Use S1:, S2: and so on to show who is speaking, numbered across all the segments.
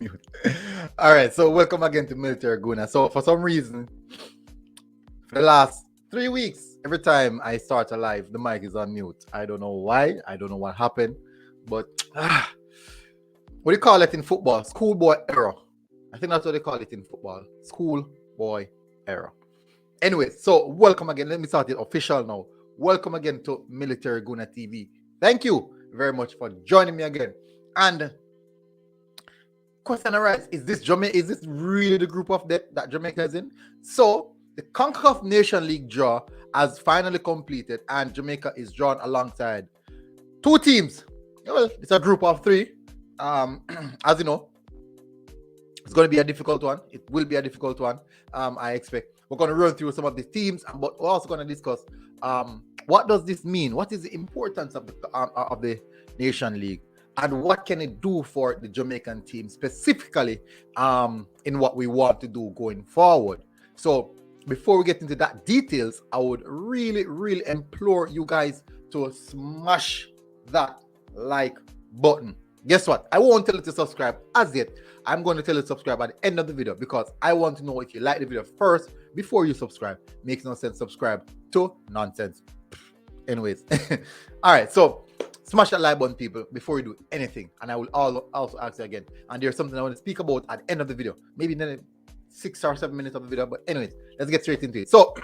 S1: mute. All right, so welcome again to Military Guna. So for some reason, for the last 3 weeks, every time I start a live, the mic is on mute. I don't know why. I don't know what happened, but what do you call it in football? Schoolboy error. I think that's what they call it in football. Schoolboy error. Anyway, so welcome again. Let me start it official now. Welcome again to Military Guna TV. Thank you very much for joining me again. And question arises: Is this Jamaica? Is this really the group of death that Jamaica is in? So the CONCACAF Nation League draw has finally completed, and Jamaica is drawn alongside two teams. Well, it's a group of three. As you know, it's going to be a difficult one. It will be a difficult one. I expect we're going to run through some of the teams, but we're also going to discuss what does this mean? What is the importance of the Nation League, and what can it do for the Jamaican team specifically in what we want to do going forward? So before we get into that details, I would really implore you guys to smash that like button. Guess what? I won't tell you to subscribe as yet. I'm going to tell you to subscribe at the end of the video because I want to know if you like the video first before you subscribe. Makes no sense subscribe to nonsense. Anyways, all right, so smash that like button, people, before you do anything. And I will also ask you again, and there's something I want to speak about at the end of the video, maybe in the 6 or 7 minutes of the video. But anyways, let's get straight into it. So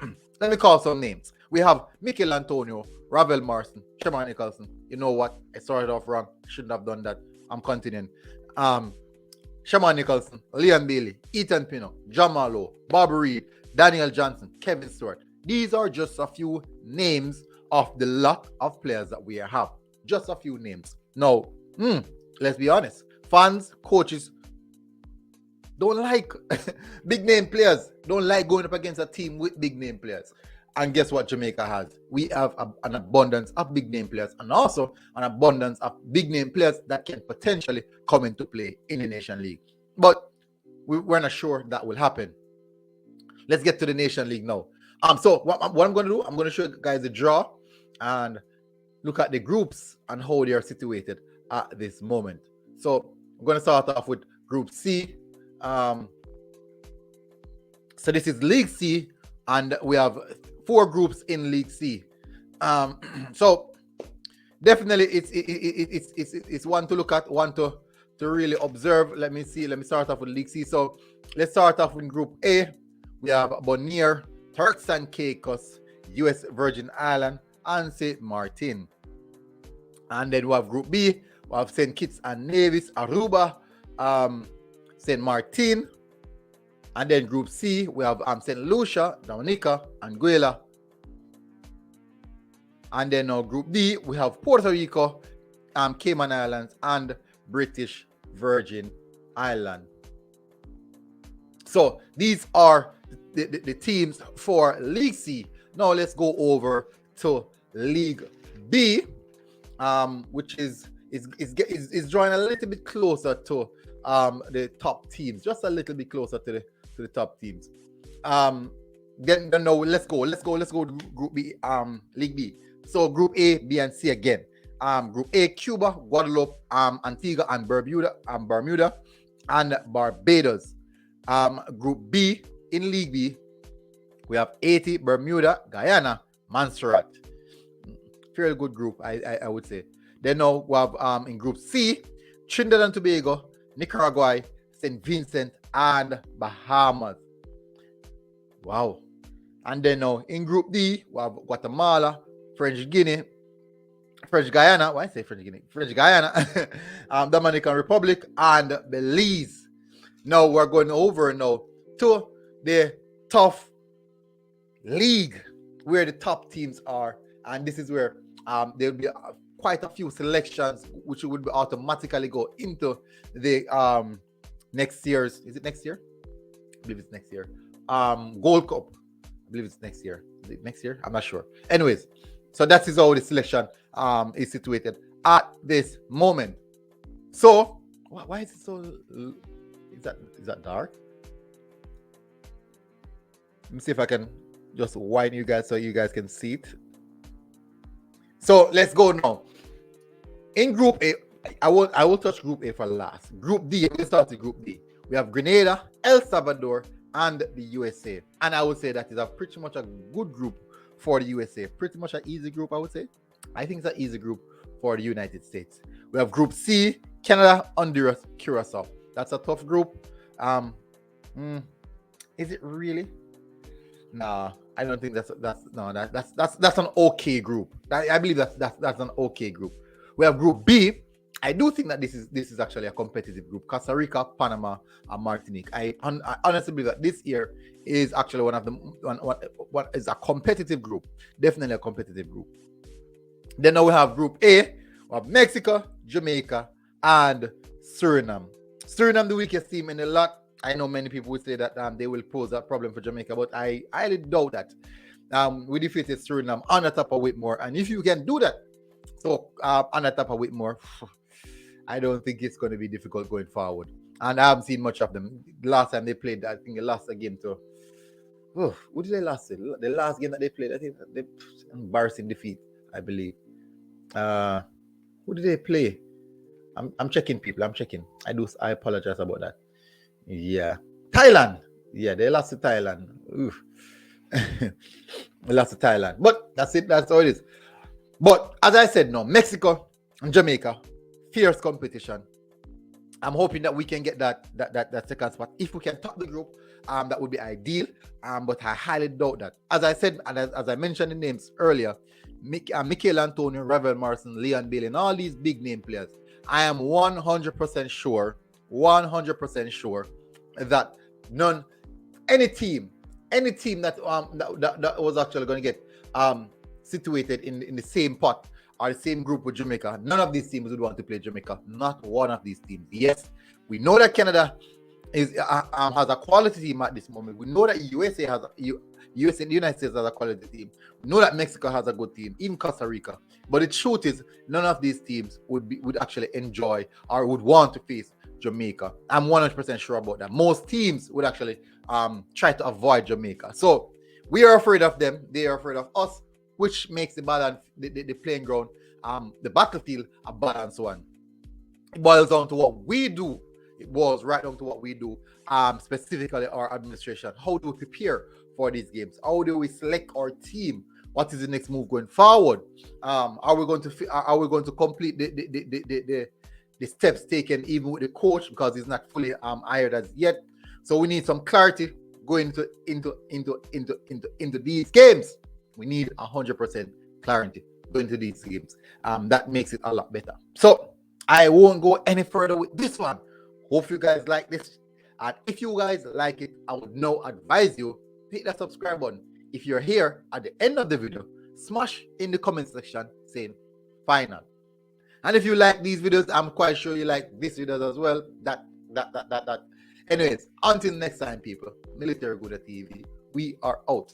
S1: let me call some names. We have Mikel Antonio, Ravel Marston, Sherman Nicholson. You know what? I started off wrong. Shouldn't have done that. I'm continuing. Sherman Nicholson, Liam Bailey, Ethan Pino, John Marlowe, Bob Reed, Daniel Johnson, Kevin Stewart. These are just a few names of the lot of players that we have. Just a few names. Now, let's be honest. Fans, coaches don't like big name players. Don't like going up against a team with big name players. And guess what Jamaica has? We have an abundance of big name players and also an abundance of big name players that can potentially come into play in the Nation League. But we're not sure that will happen. Let's get to the Nation League now. So what I'm going to do, I'm going to show you guys the draw and look at the groups and how they are situated at this moment. So I'm going to start off with Group C. So this is League C, and we have 4 groups in League C. So definitely it's one to look at, one to really observe. Let me see. Let me start off with League C. So let's start off in Group A. We have Bonaire, Turks and Caicos, US Virgin Island, and St. Martin. And then we have Group B. We have St. Kitts and Nevis, Aruba, St. Martin. And then Group C, we have St. Lucia, Dominica, Anguilla. And then Group D, we have Puerto Rico, Cayman Islands, and British Virgin Island. So these are the teams for League C. Now let's go over to League B, which is drawing a little bit closer to the top teams, just a little bit closer to the top teams. Then no, let's go to Group B, League B. So Group A, B, and C again. Group A, Cuba, Guadeloupe, Antigua and Bermuda, and Barbados. Group B in League B, we have Haiti, Bermuda, Guyana, Montserrat. Fairly good group, I would say. Then now we have in Group C, Trinidad and Tobago, Nicaragua, St. Vincent, and Bahamas. Wow. And then now in Group D, we have Guatemala, French Guyana, why I say French Guinea? French Guyana, Dominican Republic, and Belize. Now we're going over now to the tough league where the top teams are, and this is where there'll be quite a few selections which would automatically go into the next year's, is it next year? I believe it's next year. Gold Cup. I believe it's next year. Is it next year? I'm not sure. Anyways, so that is how the selection is situated at this moment. So why is it so? Is that dark? Let me see if I can just widen you guys so you guys can see it. So let's go now. In Group A, I will touch Group A for last. Group D, we start with Group D. We have Grenada, El Salvador, and the USA. And I would say that is a pretty much a good group for the USA. Pretty much an easy group, I would say. I think it's an easy group for the United States. We have Group C, Canada, Honduras, Curacao. That's a tough group. Is it really? Nah, I don't think that's an okay group. I believe that's an okay group. We have Group B. I do think that this is actually a competitive group. Costa Rica, Panama, and Martinique. I honestly believe that this year is actually one of the what is a competitive group. Definitely a competitive group. Then now we have Group A. We have Mexico, Jamaica, and Suriname. Suriname, the weakest team in the lot. I know many people would say that they will pose a problem for Jamaica, but I highly doubt that. We defeated Suriname on the top of Whitmore, and if you can do that, so on the top of Whitmore, I don't think it's going to be difficult going forward. And I haven't seen much of them. The last time they played, I think they lost a game to. Oh, who did they lose to? The last game that they played, I think they embarrassing defeat, I believe. Who did they play? I'm checking, people. I'm checking. I apologize about that. Yeah, Thailand. Yeah, they lost to Thailand. They lost to Thailand. But that's it. That's all it is. But as I said, no, Mexico and Jamaica, fierce competition. I'm hoping that we can get that second spot. If we can top the group, that would be ideal. But I highly doubt that. As I said, and as I mentioned the names earlier, Michael Antonio, Ravel Morrison, Leon Bailey, and all these big name players, I am 100% sure that any team that was actually going to get situated in the same pot or the same group with Jamaica, none of these teams would want to play Jamaica. Not one of these teams. Yes, we know that Canada has a quality team at this moment. We know that the United States has a quality team. We know that Mexico has a good team, even Costa Rica. But the truth is, none of these teams would actually enjoy or would want to face Jamaica. I'm 100% sure about that. Most teams would actually try to avoid Jamaica. So we are afraid of them. They are afraid of us, which makes the playing ground, the battlefield, a balanced one. It boils down to what we do. It boils right down to what we do, specifically our administration. How do we prepare for these games? How do we select our team? What is the next move going forward? Are we going to complete the steps taken even with the coach, because he's not fully hired as yet? So we need some clarity going into these games. We need 100% clarity going to these games. That makes it a lot better. So I won't go any further with this one. Hope you guys like this. And if you guys like it, I would now advise you, hit that subscribe button. If you're here at the end of the video, smash in the comment section saying final. And if you like these videos, I'm quite sure you like this videos as well. That. Anyways, until next time, people. Military Guna TV. We are out.